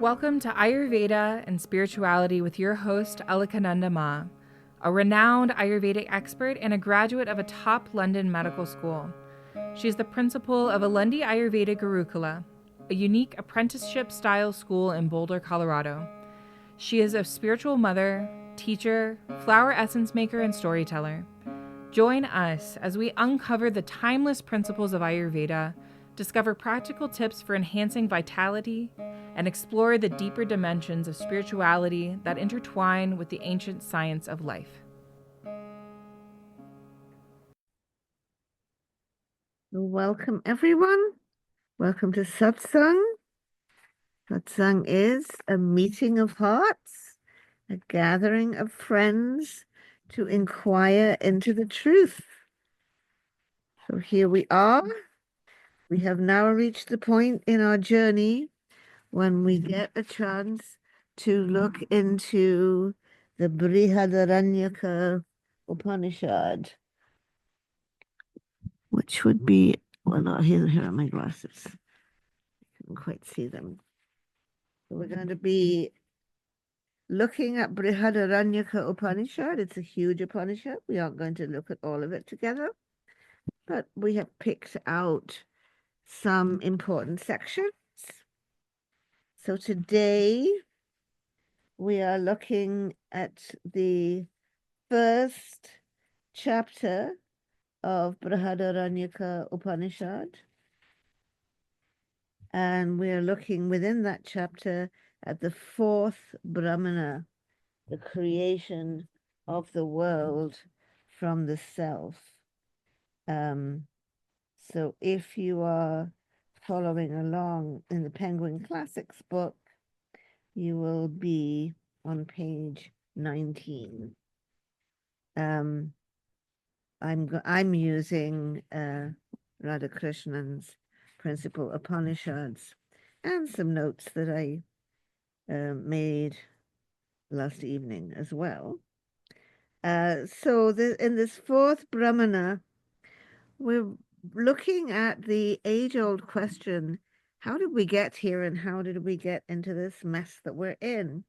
Welcome to Ayurveda and Spirituality with your host, Alakananda Ma, a renowned Ayurvedic expert and a graduate of a top London medical school. She is the principal of Alundi Ayurveda Gurukula, a unique apprenticeship-style school in Boulder, Colorado. She is a spiritual mother, teacher, flower essence maker, and storyteller. Join us as we uncover the timeless principles of Ayurveda, discover practical tips for enhancing vitality, and explore the deeper dimensions of spirituality that intertwine with the ancient science of life. Welcome, everyone. Welcome to Satsang. Satsang is a meeting of hearts, a gathering of friends to inquire into the truth. So here we are. We have now reached the point in our journey when we get a chance to look into the Brihadaranyaka Upanishad, which would be, well, no, here are my glasses. I couldn't quite see them. So we're going to be looking at Brihadaranyaka Upanishad. It's a huge Upanishad. We aren't going to look at all of it together, but we have picked out some important sections. So today we are looking at the first chapter of Brihadaranyaka Upanishad. And we are looking within that chapter at the fourth Brahmana, the creation of the world from the self. So if you are following along in the Penguin Classics book, you will be on page 19. I'm using Radhakrishnan's principal Upanishads and some notes that I made last evening as well. So in this fourth Brahmana, we're looking at the age-old question, how did we get here and how did we get into this mess that we're in?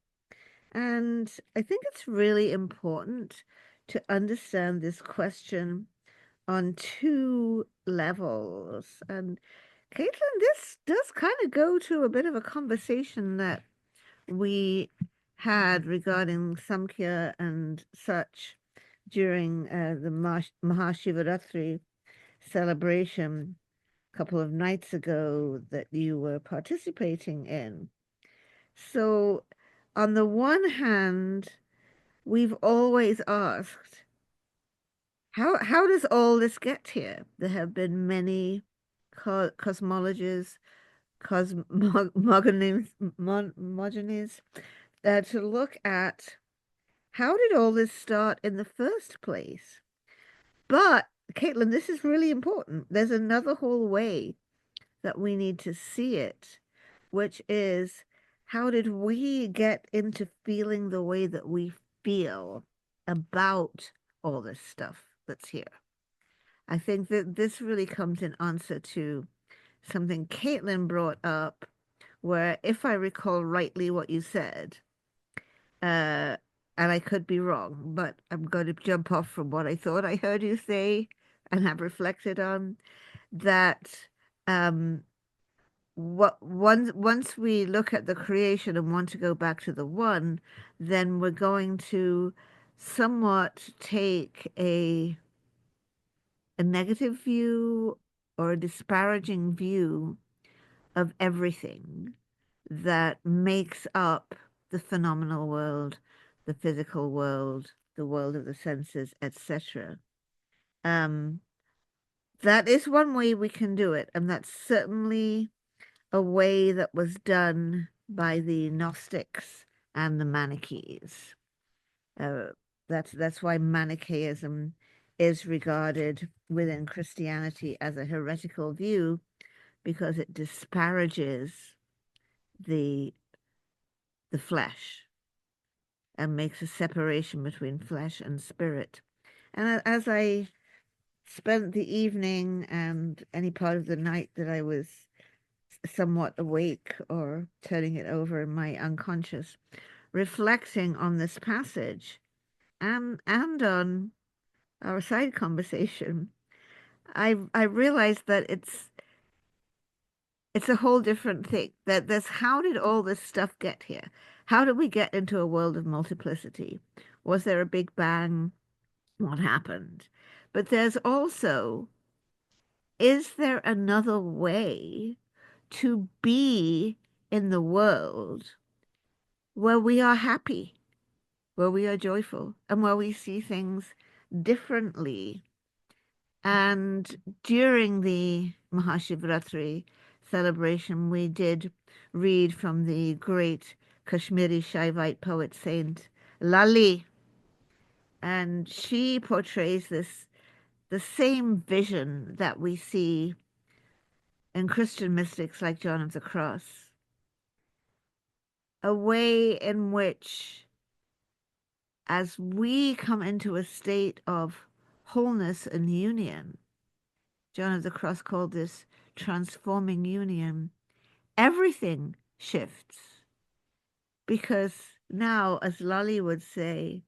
And I think it's really important to understand this question on two levels. And Caitlin, this does kind of go to a bit of a conversation that we had regarding Samkhya and such during the Mahashivaratri celebration a couple of nights ago that you were participating in. So on the one hand, we've always asked, how does all this get here? There have been many cosmologies, cosmogonies, to look at how did all this start in the first place? But, Caitlin, this is really important. There's another whole way that we need to see it, which is how did we get into feeling the way that we feel about all this stuff that's here? I think that this really comes in answer to something Caitlin brought up, where, if I recall rightly what you said, and I could be wrong, but I'm going to jump off from what I thought I heard you say and have reflected on, that once we look at the creation and want to go back to the one, then we're going to somewhat take a negative view or a disparaging view of everything that makes up the phenomenal world, the physical world, the world of the senses, etc. That is one way we can do it, and that's certainly a way that was done by the Gnostics and the Manichees. That's why Manichaeism is regarded within Christianity as a heretical view, because it disparages the flesh and makes a separation between flesh and spirit. And as I spent the evening and any part of the night that I was somewhat awake or turning it over in my unconscious, reflecting on this passage and on our side conversation, I realized that it's a whole different thing. That there's how did all this stuff get here? How did we get into a world of multiplicity? Was there a big bang? What happened? But there's also, is there another way to be in the world where we are happy, where we are joyful, and where we see things differently? And during the Mahashivratri celebration, we did read from the great Kashmiri Shaivite poet saint Lali, and she portrays the same vision that we see in Christian mystics like John of the Cross, a way in which, as we come into a state of wholeness and union, John of the Cross called this transforming union, everything shifts. Because now, as Lali would say,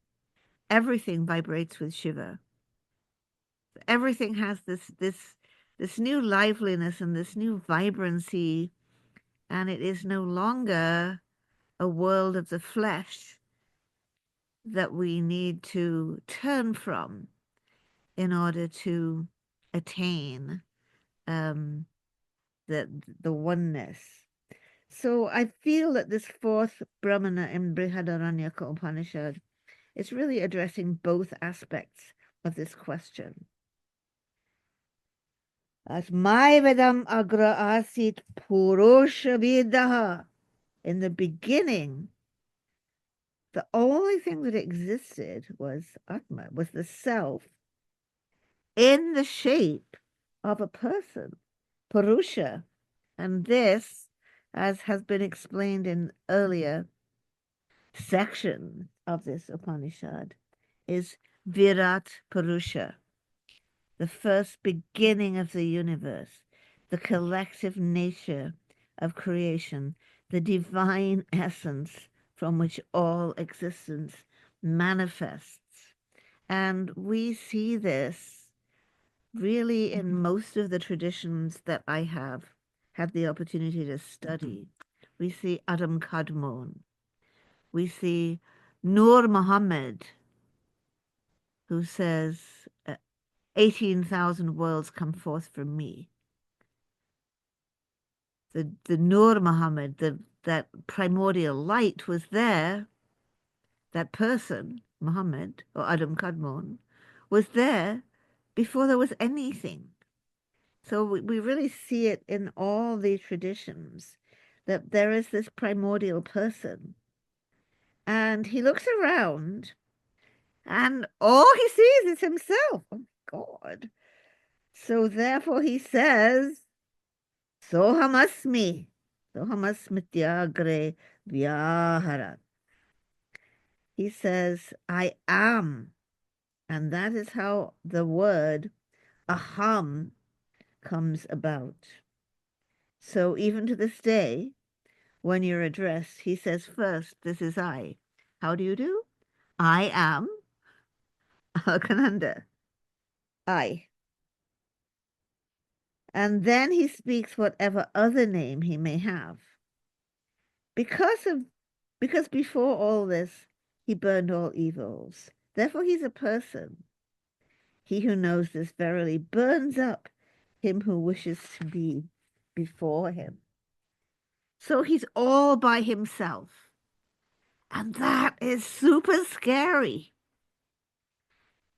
everything vibrates with Shiva. Everything has this new liveliness and this new vibrancy, and it is no longer a world of the flesh that we need to turn from in order to attain the oneness. So I feel that this fourth Brahmana in Brihadaranyaka Upanishad is really addressing both aspects of this question. As my Vedam agra asit puruṣa vidaha. In the beginning, the only thing that existed was Atma, was the self, in the shape of a person, puruṣa. And this, as has been explained in earlier sections of this Upanishad, is Virat Purusha, the first beginning of the universe, the collective nature of creation, the divine essence from which all existence manifests. And we see this really in most of the traditions that I have had the opportunity to study. We see Adam Kadmon. We see Nur Muhammad, who says, 18,000 worlds come forth from me. The Nur Muhammad, that primordial light was there. That person, Muhammad, or Adam Kadmon, was there before there was anything. So we really see it in all the traditions that there is this primordial person. And he looks around and all he sees is himself. Oh, God. So therefore he says, Sohamasmi, Sohamasmityagre Vyaharat. He says, I am. And that is how the word aham comes about. So even to this day, when you're addressed, he says first, this is I. How do you do? I am Alkananda. I. And then he speaks whatever other name he may have. Because before all this, he burned all evils. Therefore he's a person. He who knows this verily burns up him who wishes to be before him. So he's all by himself. And that is super scary.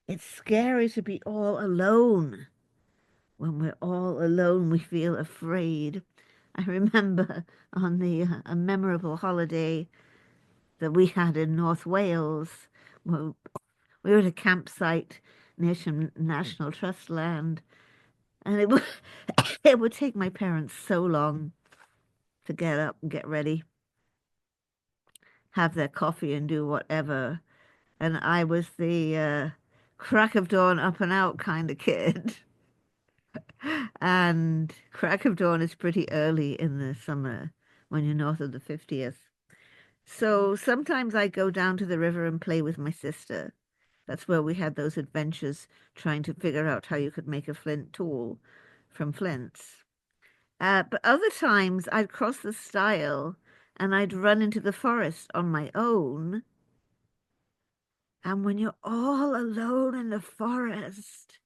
It's scary to be all alone. When we're all alone, we feel afraid. I remember on a memorable holiday that we had in North Wales, we were at a campsite near some National Trust land, and it would take my parents so long to get up and get ready, have their coffee and do whatever. And I was the crack of dawn up and out kind of kid. And crack of dawn is pretty early in the summer when you're north of the 50th. So sometimes I go down to the river and play with my sister. That's where we had those adventures trying to figure out how you could make a flint tool from flints. But other times I'd cross the stile and I'd run into the forest on my own. And when you're all alone in the forest,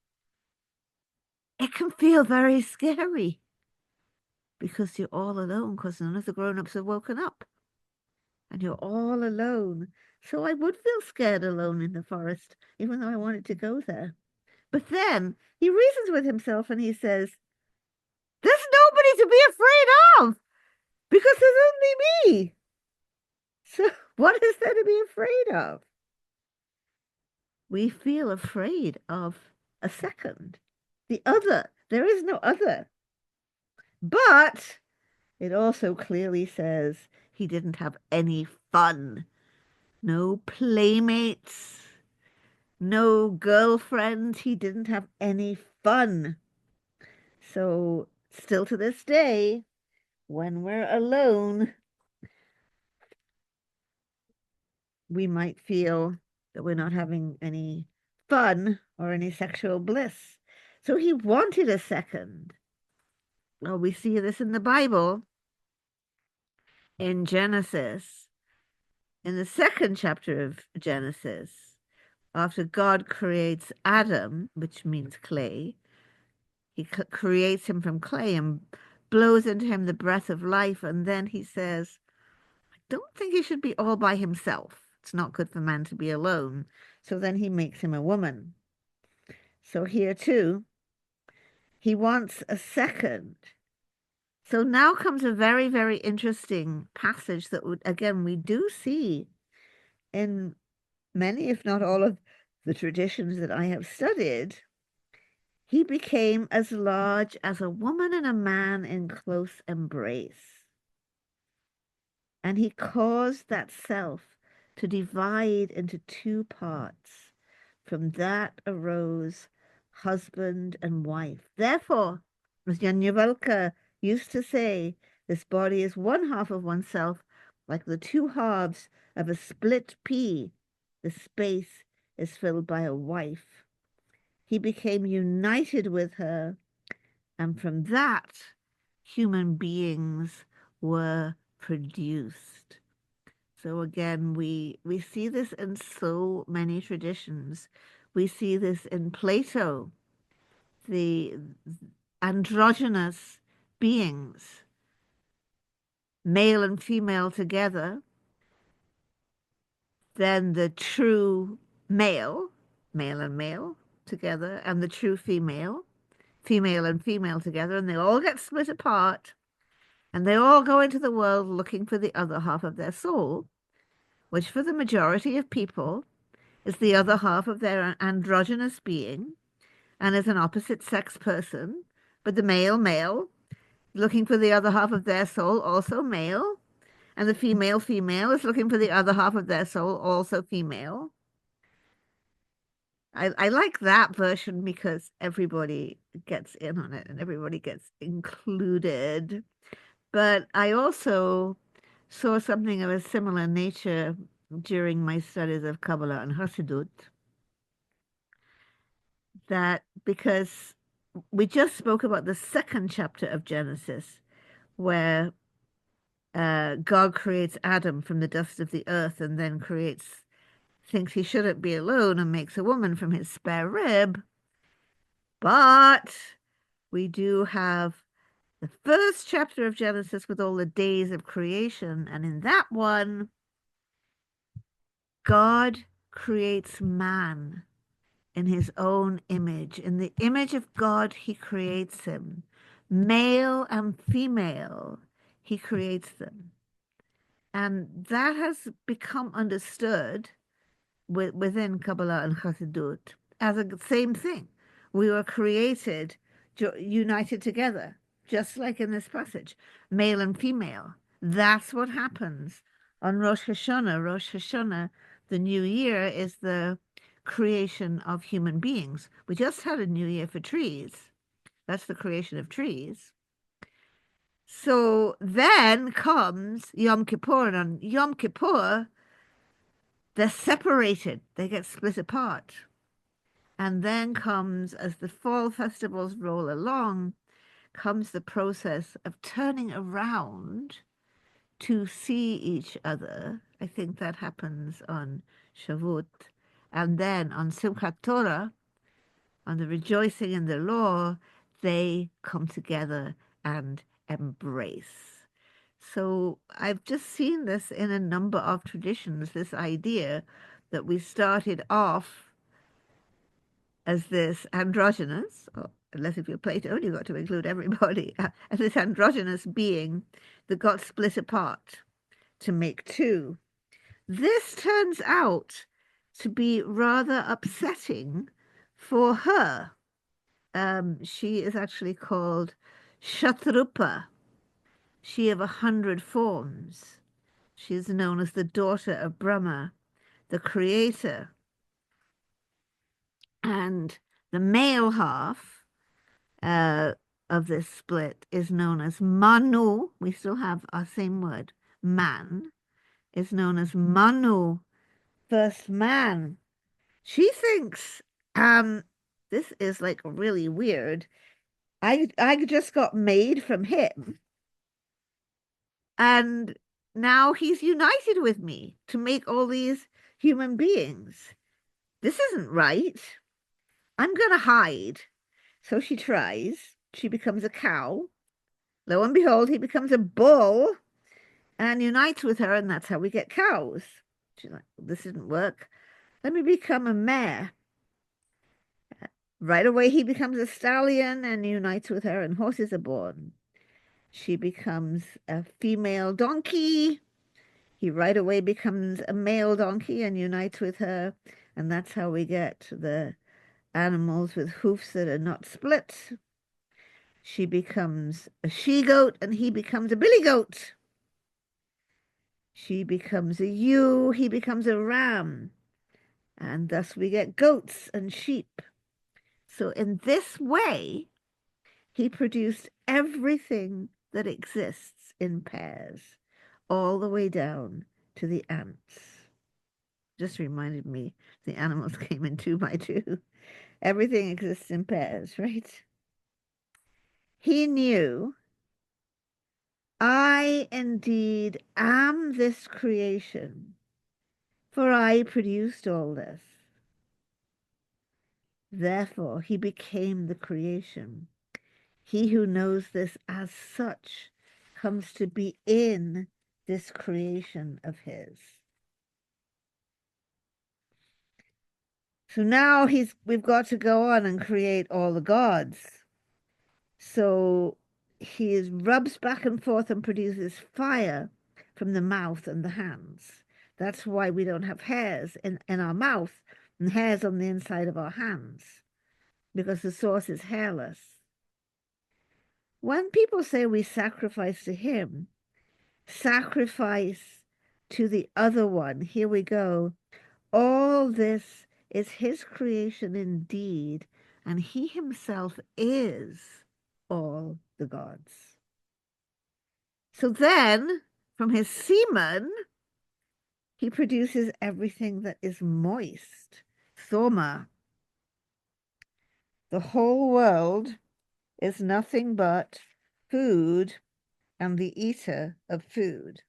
it can feel very scary because you're all alone because none of the grown-ups have woken up and you're all alone. So I would feel scared alone in the forest, even though I wanted to go there. But then he reasons with himself and he says, there's nobody to be afraid of because there's only me. So what is there to be afraid of? We feel afraid of a second. The other. There is no other. But it also clearly says he didn't have any fun. No playmates, no girlfriends. He didn't have any fun. So still to this day, when we're alone, we might feel that we're not having any fun or any sexual bliss. So he wanted a second. Well, we see this in the Bible, in Genesis, in the second chapter of Genesis, after God creates Adam, which means clay, he creates him from clay and blows into him the breath of life. And then he says, I don't think he should be all by himself. It's not good for man to be alone. So then he makes him a woman. So here too, he wants a second. So now comes a very, very interesting passage that would, again, we do see in many, if not all of the traditions that I have studied. He became as large as a woman and a man in close embrace. And he caused that self to divide into two parts. From that arose husband and wife. Therefore, as Yajnavalkya used to say, this body is one half of oneself, like the two halves of a split pea. The space is filled by a wife. He became united with her, and from that, human beings were produced. So again, we see this in so many traditions. We see this in Plato, the androgynous beings, male and female together, then the true male, male and male together, and the true female, female and female together, and they all get split apart, and they all go into the world looking for the other half of their soul, which for the majority of people is the other half of their androgynous being and is an opposite sex person, but the male looking for the other half of their soul, also male, and the female is looking for the other half of their soul, also female. I like that version because everybody gets in on it and everybody gets included. But I also saw something of a similar nature during my studies of Kabbalah and Hasidut, that because we just spoke about the second chapter of Genesis, where God creates Adam from the dust of the earth and then thinks he shouldn't be alone and makes a woman from his spare rib. But we do have the first chapter of Genesis with all the days of creation. And in that one, God creates man in his own image. In the image of God, he creates him. Male and female, he creates them. And that has become understood within Kabbalah and Chassidut as a same thing. We were created united together, just like in this passage, male and female. That's what happens on Rosh Hashanah. Rosh Hashanah, the new year, is the creation of human beings. We just had a new year for trees, That's the creation of trees. So then comes Yom Kippur, and on Yom Kippur, they're separated. They get split apart. And then comes, as the fall festivals roll along, comes the process of turning around to see each other. I think that happens on Shavuot. And then on Simchat Torah, on the rejoicing in the law, they come together and embrace. So I've just seen this in a number of traditions, this idea that we started off as this androgynous, or unless if you're Plato, you've got to include everybody, as this androgynous being that got split apart to make two. This turns out to be rather upsetting for her. She is actually called Shatrupa, she of 100 forms. She is known as the daughter of Brahma, the creator. And the male half of this split is known as Manu. We still have our same word, man, is known as Manu, first man. She thinks this is like really weird. I just got made from him, and now he's united with me to make all these human beings. This isn't right. I'm gonna hide. So she tries. She becomes a cow. Lo and behold, he becomes a bull and unites with her, and that's how we get cows. She's like, this didn't work. Let me become a mare. Right away, he becomes a stallion and unites with her, and horses are born. She becomes a female donkey. He right away becomes a male donkey and unites with her, and that's how we get the animals with hoofs that are not split. She becomes a she-goat, and he becomes a billy goat. She becomes a ewe, he becomes a ram, and thus we get goats and sheep. So in this way, he produced everything that exists in pairs, all the way down to the ants. Just reminded me the animals came in 2 by 2. Everything exists in pairs, right? He knew, I indeed am this creation, for I produced all this. Therefore, he became the creation. He who knows this as such comes to be in this creation of his. So now we've got to go on and create all the gods. So he rubs back and forth and produces fire from the mouth and the hands. That's why we don't have hairs in our mouth and hairs on the inside of our hands, because the source is hairless. When people say we sacrifice to him, sacrifice to the other one, here we go. All this is his creation indeed, and he himself is all the gods. So then, from his semen, he produces everything that is moist. Soma. The whole world is nothing but food and the eater of food.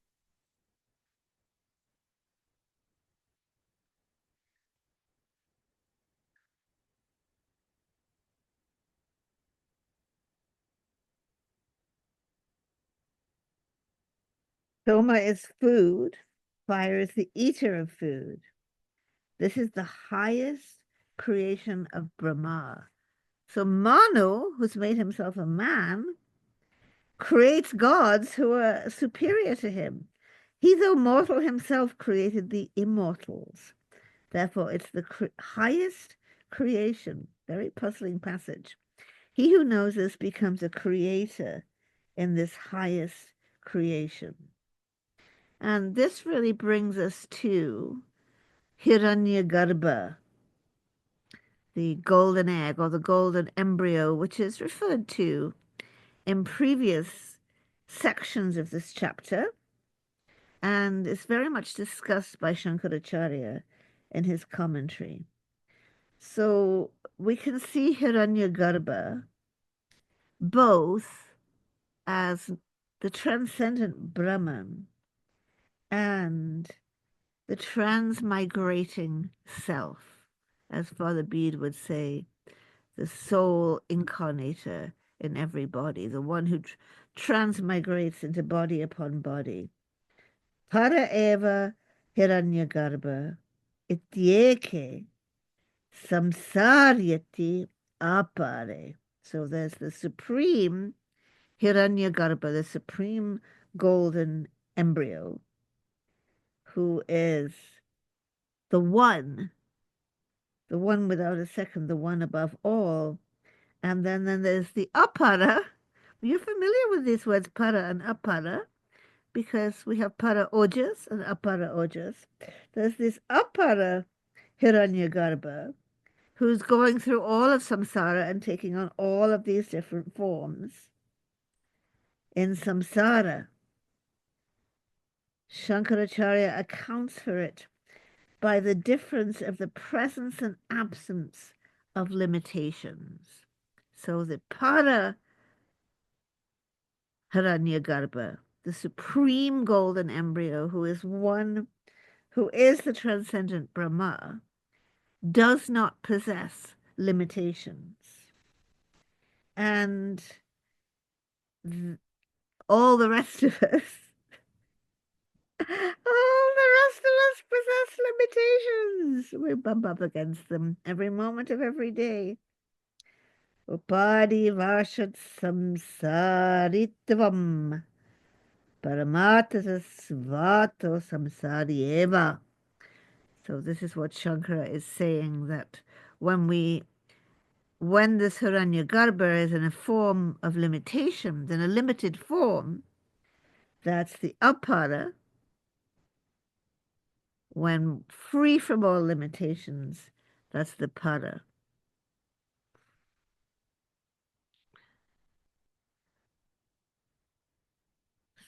Soma is food. Fire is the eater of food. This is the highest creation of Brahma. So Manu, who's made himself a man, creates gods who are superior to him. He, though mortal himself, created the immortals. Therefore, it's the highest creation. Very puzzling passage. He who knows this becomes a creator in this highest creation. And this really brings us to Hiranyagarbha, the golden egg or the golden embryo, which is referred to in previous sections of this chapter and is very much discussed by Shankaracharya in his commentary. So we can see Hiranyagarbha both as the transcendent Brahman and the transmigrating self, as Father Bede would say, the soul incarnator in every body, the one who transmigrates into body upon body. Para eva Hiranyagarbha ityeke samsaryati apare. So there's the supreme Hiranyagarbha, the supreme golden embryo, who is the one without a second, the one above all. And then there's the apara. You're familiar with these words, para and apara, because we have para ojas and apara ojas. There's this apara Hiranyagarbha, who's going through all of samsara and taking on all of these different forms. In samsara, Shankaracharya accounts for it by the difference of the presence and absence of limitations. So the para Hiranyagarbha, the supreme golden embryo, who is the transcendent Brahma, does not possess limitations. And all the rest of us, possess limitations. We bump up against them every moment of every day. Upadi vashat samsaritvam paramata svato samsari eva. So this is what Shankara is saying, that when this Hiranyagarbha is in a form of limitation, then a limited form, that's the apara. When free from all limitations, that's the para.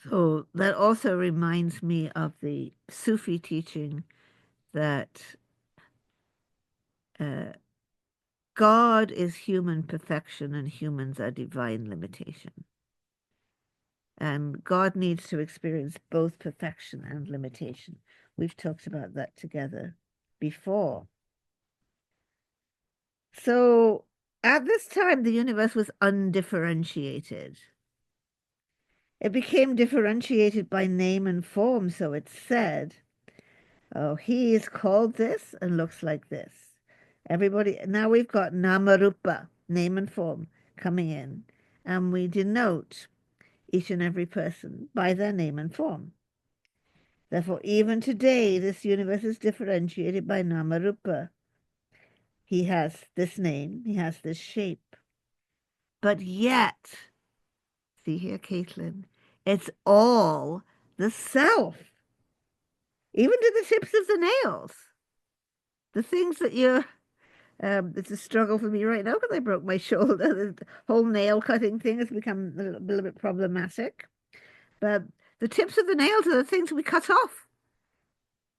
So that also reminds me of the Sufi teaching that God is human perfection and humans are divine limitation. And God needs to experience both perfection and limitation. We've talked about that together before. So at this time, the universe was undifferentiated. It became differentiated by name and form, so it's said, oh, he is called this and looks like this. Everybody, now we've got namarupa, name and form, coming in, and we denote each and every person by their name and form. Therefore, even today, this universe is differentiated by namarupa. He has this name, he has this shape. But yet, see here, Caitlin, it's all the self. Even to the tips of the nails. The things that you're, it's a struggle for me right now because I broke my shoulder. The whole nail cutting thing has become a little bit problematic. But the tips of the nails are the things we cut off.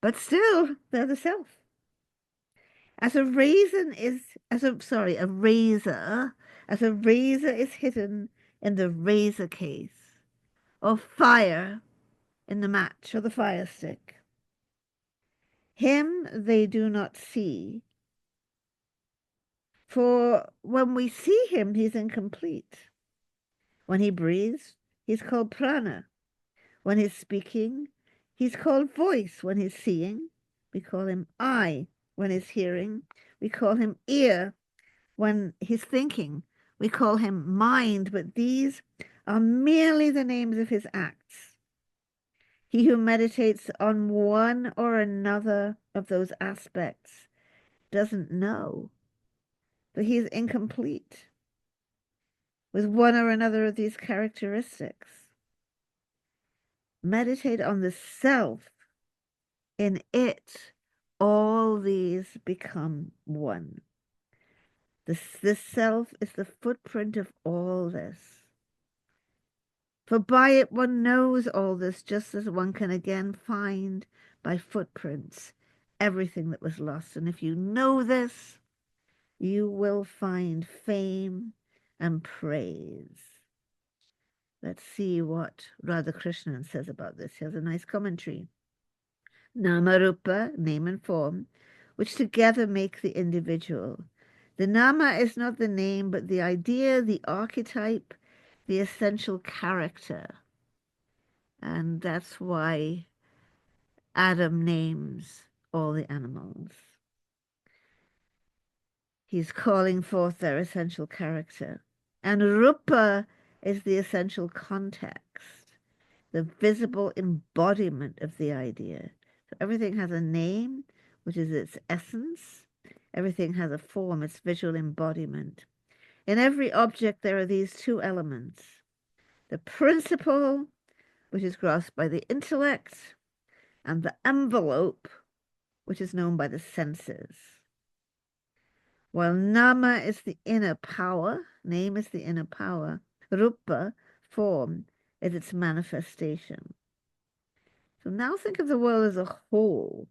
But still, they're the self. As a razor is hidden in the razor case, or fire in the match or the fire stick. Him they do not see, for when we see him, he's incomplete. When he breathes, he's called prana. When he's speaking, he's called voice. When he's seeing, we call him eye. When he's hearing, we call him ear. When he's thinking, we call him mind. But these are merely the names of his acts. He who meditates on one or another of those aspects doesn't know, but he is incomplete with one or another of these characteristics. Meditate on the self. In it, all these become one. This self is the footprint of all this. For by it one knows all this, just as one can again find by footprints everything that was lost. And if you know this, you will find fame and praise. Let's see what Radhakrishnan says about this. He has a nice commentary. Nama-rupa, name and form, which together make the individual. The nama is not the name, but the idea, the archetype, the essential character. And that's why Adam names all the animals. He's calling forth their essential character. And rupa is the essential context, the visible embodiment of the idea. So everything has a name, which is its essence. Everything has a form, its visual embodiment. In every object, there are these two elements. The principle, which is grasped by the intellect, and the envelope, which is known by the senses. While nama is the inner power, name is the inner power, rupa, form, is its manifestation. So now think of the world as a whole.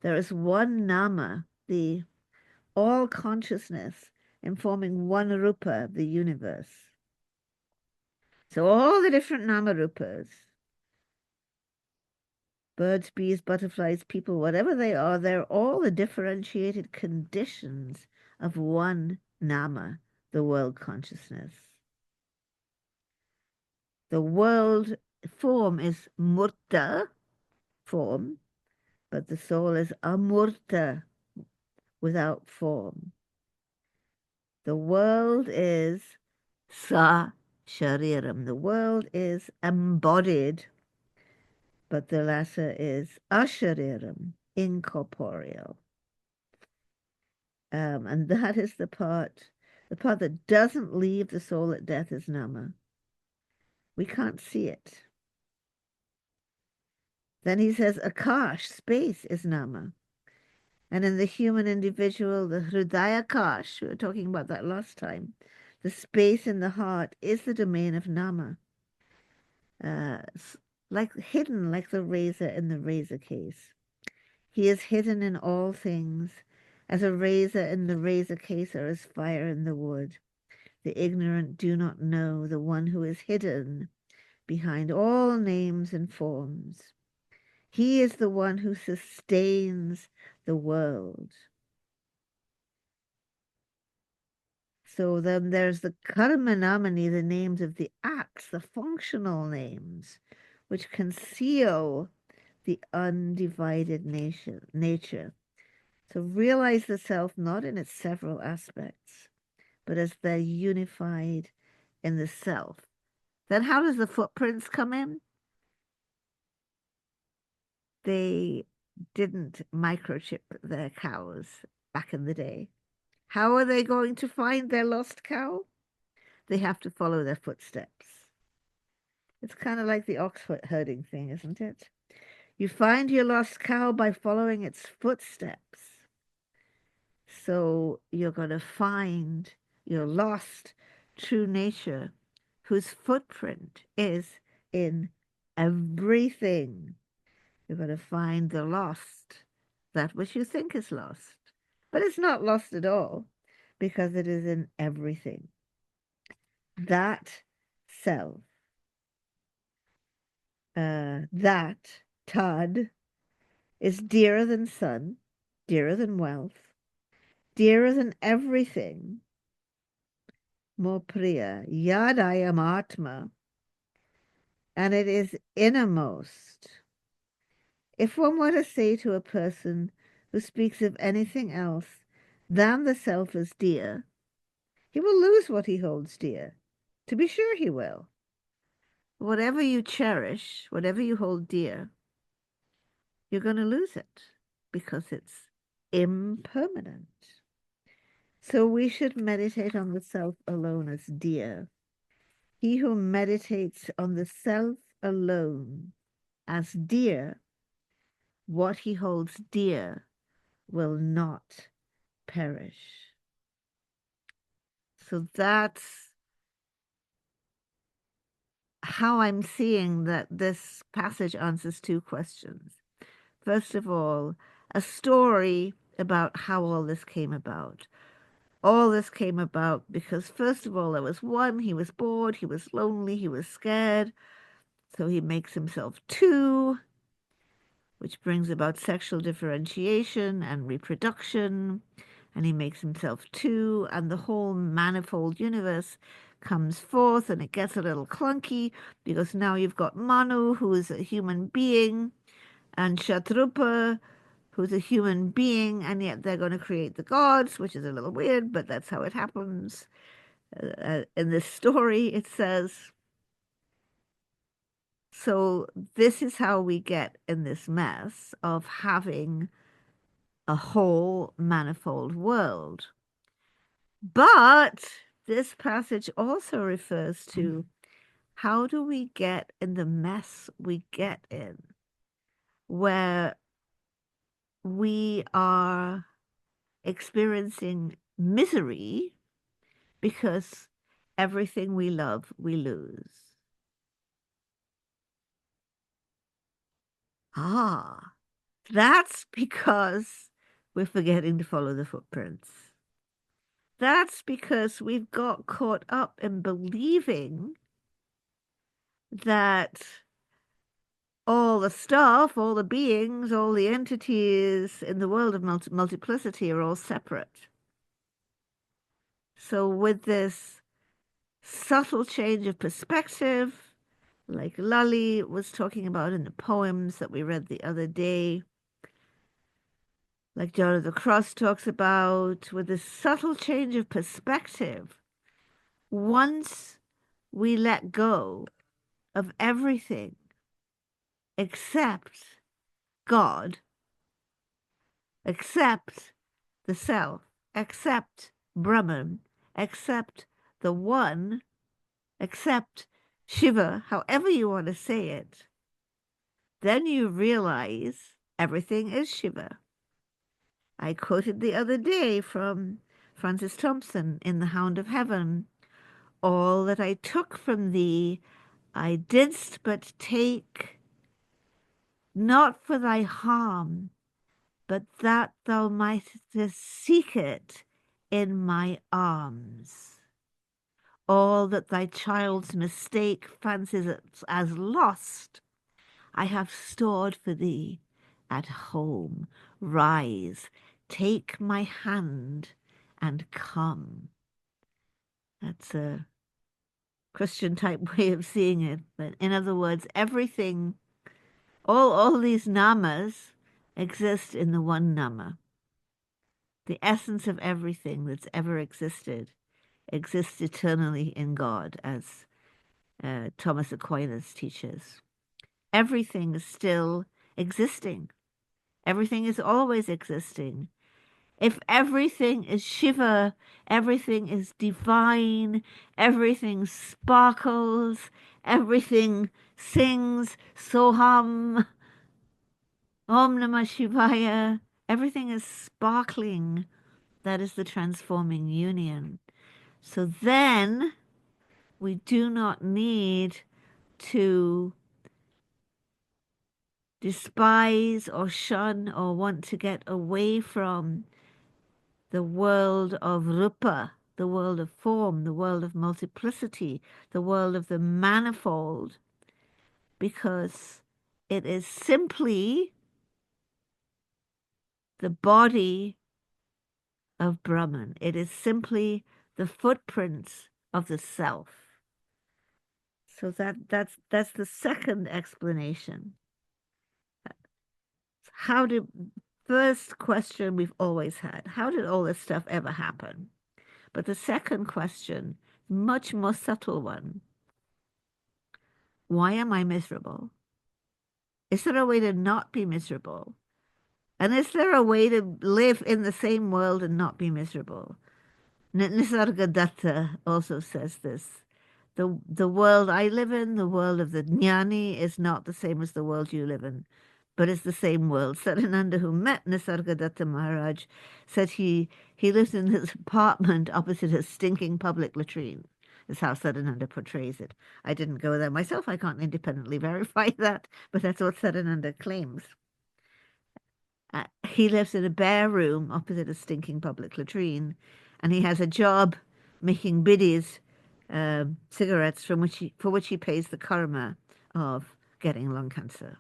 There is one nama, the all consciousness, informing one rupa, the universe. So all the different nama rupas, birds, bees, butterflies, people, whatever they are, they're all the differentiated conditions of one nama, the world consciousness. The world form is murta, form, but the soul is amurta, without form. The world is sa shariram. The world is embodied, but the latter is ashariram, incorporeal. And that is the part that doesn't leave the soul at death is nama. We can't see it. Then he says akash, space, is nama. And in the human individual, the hridayakash, we were talking about that last time, the space in the heart is the domain of nama. Like hidden, like the razor in the razor case. He is hidden in all things, as a razor in the razor case or as fire in the wood. The ignorant do not know the one who is hidden behind all names and forms. He is the one who sustains the world. So then there's the karmanamani, the names of the acts, the functional names, which conceal the undivided nature. So realize the self not in its several aspects, but as they're unified in the self. Then how does the footprints come in? They didn't microchip their cows back in the day. How are they going to find their lost cow? They have to follow their footsteps. It's kind of like the ox herding thing, isn't it? You find your lost cow by following its footsteps. So you're going to find your lost true nature, whose footprint is in everything. You're going to find the lost, that which you think is lost. But it's not lost at all, because it is in everything. That self, that tad, is dearer than sun, dearer than wealth, dearer than everything. More priya, yadayam atma, and it is innermost. If one were to say to a person who speaks of anything else than the self as dear, he will lose what he holds dear. To be sure he will. Whatever you cherish, whatever you hold dear, you're going to lose it because it's impermanent. So we should meditate on the self alone as dear. He who meditates on the self alone as dear, what he holds dear will not perish. So that's how I'm seeing that this passage answers two questions. First of all, a story about how all this came about. All this came about because, first of all, there was one, he was bored, he was lonely, he was scared. So he makes himself two, which brings about sexual differentiation and reproduction. And he makes himself two, and the whole manifold universe comes forth, and it gets a little clunky because now you've got Manu, who is a human being, and Shatrupa, who's a human being, and yet they're going to create the gods, which is a little weird, but that's how it happens. In this story, it says, so this is how we get in this mess of having a whole manifold world. But this passage also refers to how do we get in the mess we get in, where we are experiencing misery because everything we love, we lose. Ah, that's because we're forgetting to follow the footprints. That's because we've got caught up in believing that all the stuff, all the beings, all the entities in the world of multiplicity are all separate. So with this subtle change of perspective, like Lully was talking about in the poems that we read the other day, like John of the Cross talks about, with this subtle change of perspective, once we let go of everything except God, except the self, except Brahman, except the one, except Shiva, however you want to say it, then you realize everything is Shiva. I quoted the other day from Francis Thompson in The Hound of Heaven, all that I took from thee, I didst but take, not for thy harm, but that thou mightest seek it in my arms. All that thy child's mistake fancies as lost, I have stored for thee at home. Rise, take my hand, and come. That's a Christian type way of seeing it. But in other words, everything, all these namas exist in the one nama. The essence of everything that's ever existed exists eternally in God, as Thomas Aquinas teaches. Everything is still existing. Everything is always existing. If everything is Shiva, everything is divine, everything sparkles, everything sings Soham, Om Namah Shivaya, everything is sparkling. That is the transforming union. So then we do not need to despise or shun or want to get away from the world of rupa, the world of form, the world of multiplicity, the world of the manifold, because it is simply the body of Brahman. It is simply the footprints of the self. So that's the second explanation. How did First question we've always had, how did all this stuff ever happen? But the second question, much more subtle one, why am I miserable? Is there a way to not be miserable? And is there a way to live in the same world and not be miserable? Nisargadatta also says this. The world I live in, the world of the jnani, is not the same as the world you live in. but it's the same world. Sadananda, who met Nisargadatta Maharaj, said he lives in his apartment opposite a stinking public latrine, is how Sadananda portrays it. I didn't go there myself. I can't independently verify that, but that's what Sadananda claims. He lives in a bare room opposite a stinking public latrine, and he has a job making biddies, cigarettes, for which he pays the karma of getting lung cancer.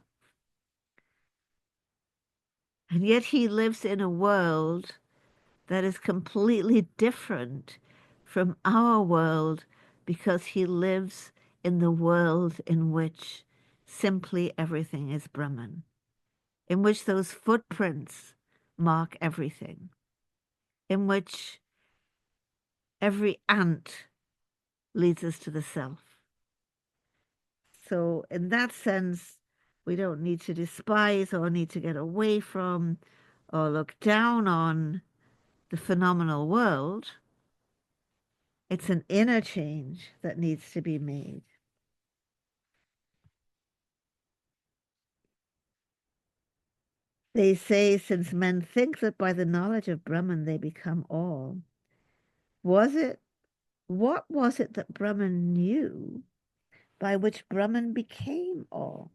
And yet he lives in a world that is completely different from our world, because he lives in the world in which simply everything is Brahman, in which those footprints mark everything, in which every ant leads us to the self. So in that sense, we don't need to despise or need to get away from or look down on the phenomenal world. It's an inner change that needs to be made. They say, since men think that by the knowledge of Brahman they become all, what was it that Brahman knew by which Brahman became all?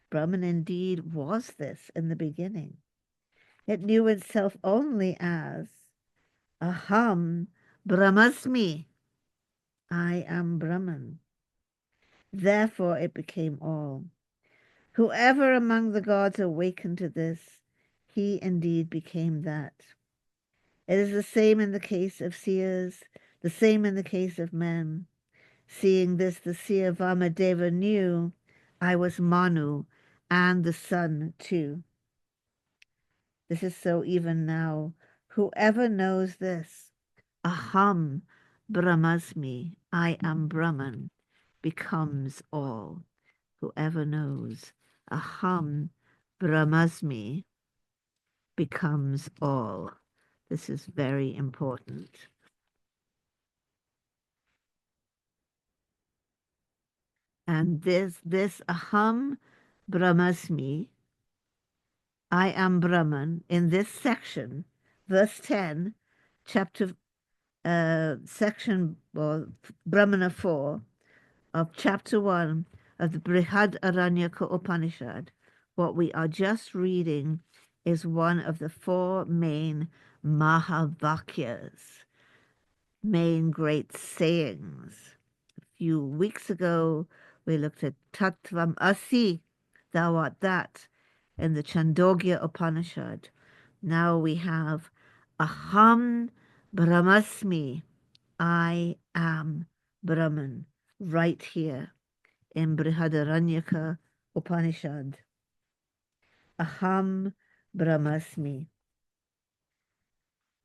Brahman indeed was this in the beginning. It knew itself only as aham, brahmasmi, I am Brahman. Therefore it became all. Whoever among the gods awakened to this, he indeed became that. It is the same in the case of seers, the same in the case of men. Seeing this, the seer Vamadeva knew I was Manu and the sun too. This is so even now. Whoever knows this, aham brahmasmi, I am Brahman, becomes all. Whoever knows aham brahmasmi becomes all. This is very important. And this aham brahmasmi, I am Brahman, in this section, verse 10, chapter section, or Brahmana 4 of chapter 1 of the Brihadaranyaka Upanishad, what we are just reading is one of the four main mahavakyas, main great sayings. A few weeks ago, we looked at Tattvam Asi, thou art that, in the Chandogya Upanishad. Now we have aham brahmasmi, I am Brahman, right here in Brihadaranyaka Upanishad. Aham brahmasmi.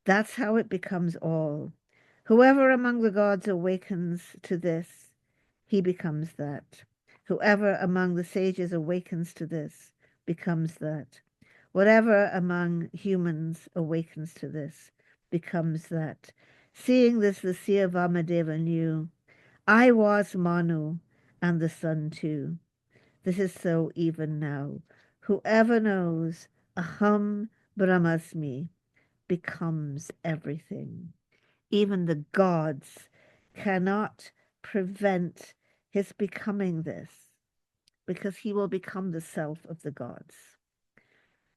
That's how it becomes all. Whoever among the gods awakens to this, he becomes that. Whoever among the sages awakens to this, becomes that. Whatever among humans awakens to this, becomes that. Seeing this, the seer Vamadeva knew, I was Manu and the sun too. This is so even now. Whoever knows aham brahmasmi becomes everything. Even the gods cannot prevent his becoming this, because he will become the self of the gods.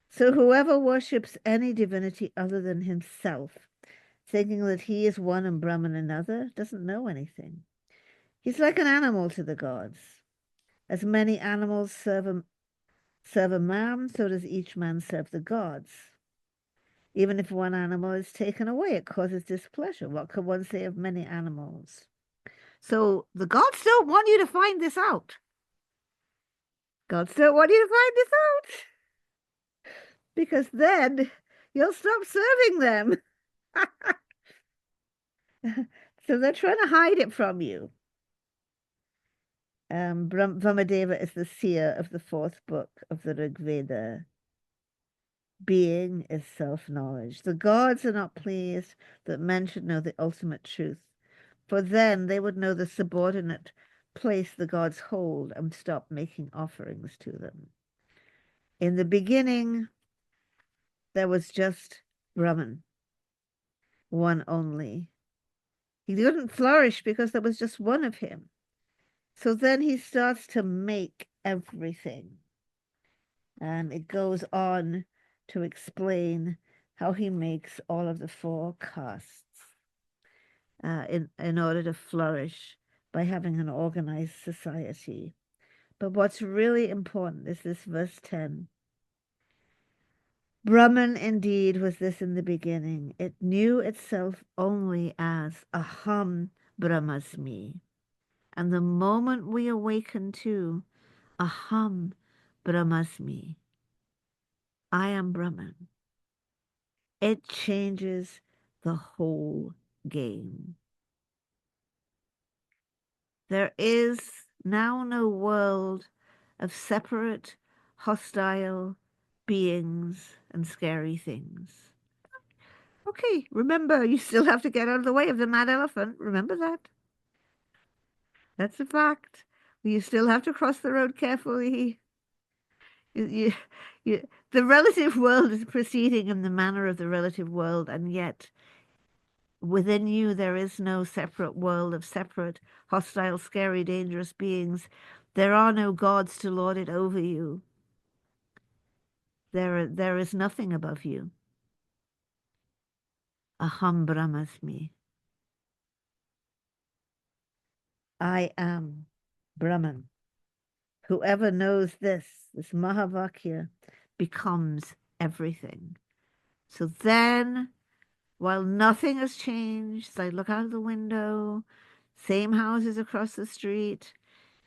So whoever worships any divinity other than himself, thinking that he is one and Brahman another, doesn't know anything. He's like an animal to the gods. As many animals serve a man, so does each man serve the gods. Even if one animal is taken away, it causes displeasure. What could one say of many animals? So the gods don't want you to find this out. Gods don't want you to find this out, because then you'll stop serving them. So they're trying to hide it from you. Vamadeva is the seer of the fourth book of the Rig Veda. Being is self-knowledge. The gods are not pleased that men should know the ultimate truth, for then they would know the subordinate place the gods hold and stop making offerings to them. In the beginning, there was just Brahman, one only. He couldn't flourish because there was just one of him. So then he starts to make everything. And it goes on to explain how he makes all of the four castes in order to flourish by having an organized society. But what's really important is this verse 10. Brahman indeed was this in the beginning. It knew itself only as aham brahmasmi. And the moment we awaken to aham brahmasmi, I am Brahman, it changes the whole game. There is now no world of separate, hostile beings and scary things. Okay, remember, you still have to get out of the way of the mad elephant. Remember that. That's a fact. You still have to cross the road carefully. You, the relative world is proceeding in the manner of the relative world, and yet within you there is no separate world of separate, hostile, scary, dangerous beings. There are no gods to lord it over you. There is nothing above you. Aham brahmasmi. I am Brahman. Whoever knows this mahavakya, becomes everything. So then, while nothing has changed, I look out of the window, same houses across the street,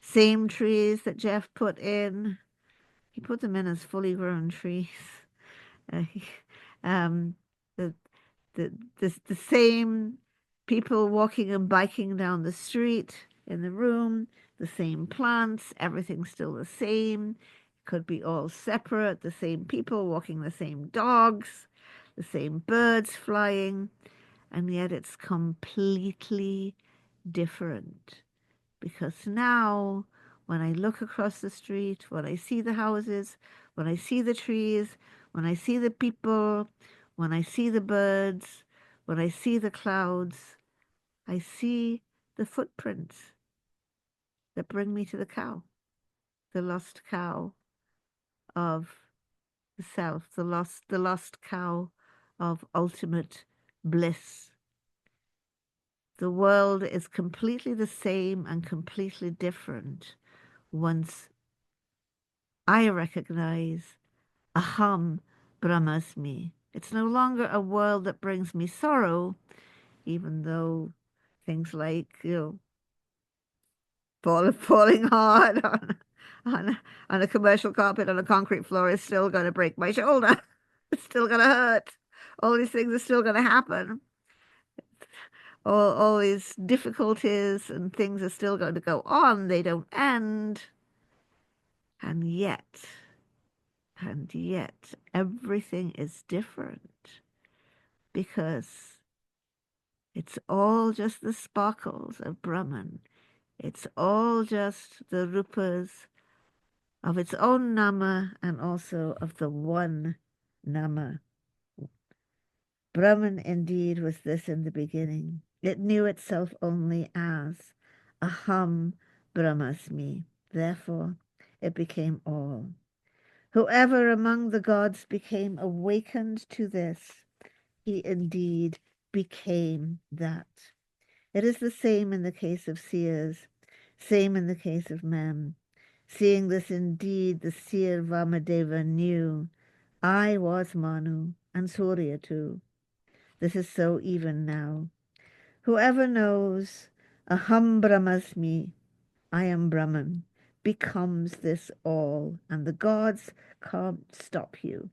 same trees that Jeff put in. He put them in as fully grown trees. Uh, um, the, the same people walking and biking down the street in the room, the same plants, everything's still the same. Could be all separate, the same people walking the same dogs, the same birds flying, and yet it's completely different. Because now, when I look across the street, when I see the houses, when I see the trees, when I see the people, when I see the birds, when I see the clouds, I see the footprints that bring me to the cow, the lost cow of the self, the lost cow of ultimate bliss. The world is completely the same and completely different once I recognize aham brahmasmi. It's no longer a world that brings me sorrow, even though things like, falling hard on a commercial carpet on a concrete floor is still going to break my shoulder. It's still going to hurt. All these things are still going to happen. All these difficulties and things are still going to go on. They don't end. And yet, everything is different because it's all just the sparkles of Brahman. It's all just the rupas of its own nama and also of the one nama. Brahman indeed was this in the beginning. It knew itself only as aham brahmasmi. Therefore, it became all. Whoever among the gods became awakened to this, he indeed became that. It is the same in the case of seers, same in the case of men. Seeing this indeed, the seer Vamadeva knew, I was Manu and Surya too. This is so even now. Whoever knows, aham brahmasmi, I am Brahman, becomes this all, and the gods can't stop you,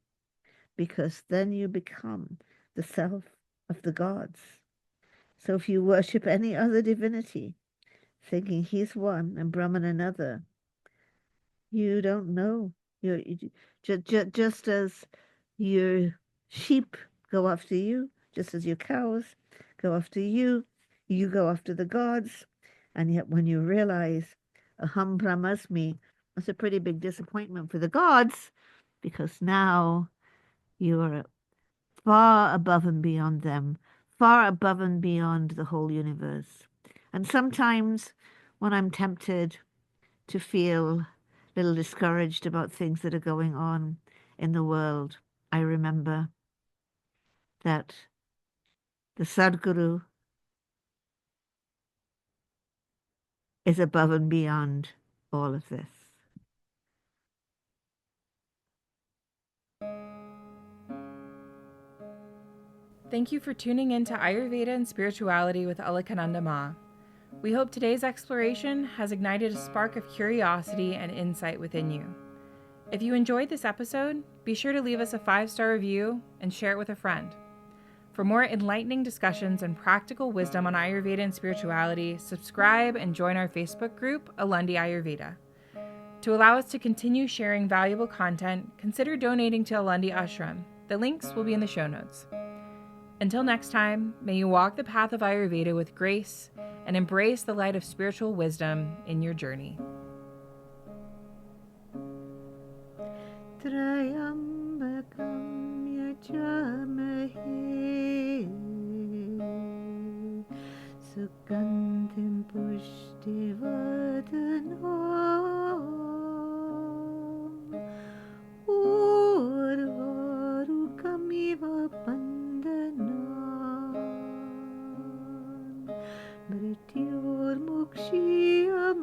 because then you become the self of the gods. So if you worship any other divinity, thinking he's one and Brahman another, you don't know. Just as your sheep go after you, just as your cows go after you, you go after the gods. And yet when you realize aham brahmasmi, that's a pretty big disappointment for the gods, because now you are far above and beyond them, far above and beyond the whole universe. And sometimes when I'm tempted to feel a little discouraged about things that are going on in the world, I remember that the Sadguru is above and beyond all of this. Thank you for tuning in to Ayurveda and Spirituality with Alakananda Ma. We hope today's exploration has ignited a spark of curiosity and insight within you. If you enjoyed this episode, be sure to leave us a 5-star review and share it with a friend. For more enlightening discussions and practical wisdom on Ayurveda and spirituality, subscribe and join our Facebook group, Alundi Ayurveda. To allow us to continue sharing valuable content, consider donating to Alundi Ashram. The links will be in the show notes. Until next time, may you walk the path of Ayurveda with grace and embrace the light of spiritual wisdom in your journey. Trayambakam yajamahe sugandhim pushtivardanam urvarukamiva pandanam mrityormukshiyam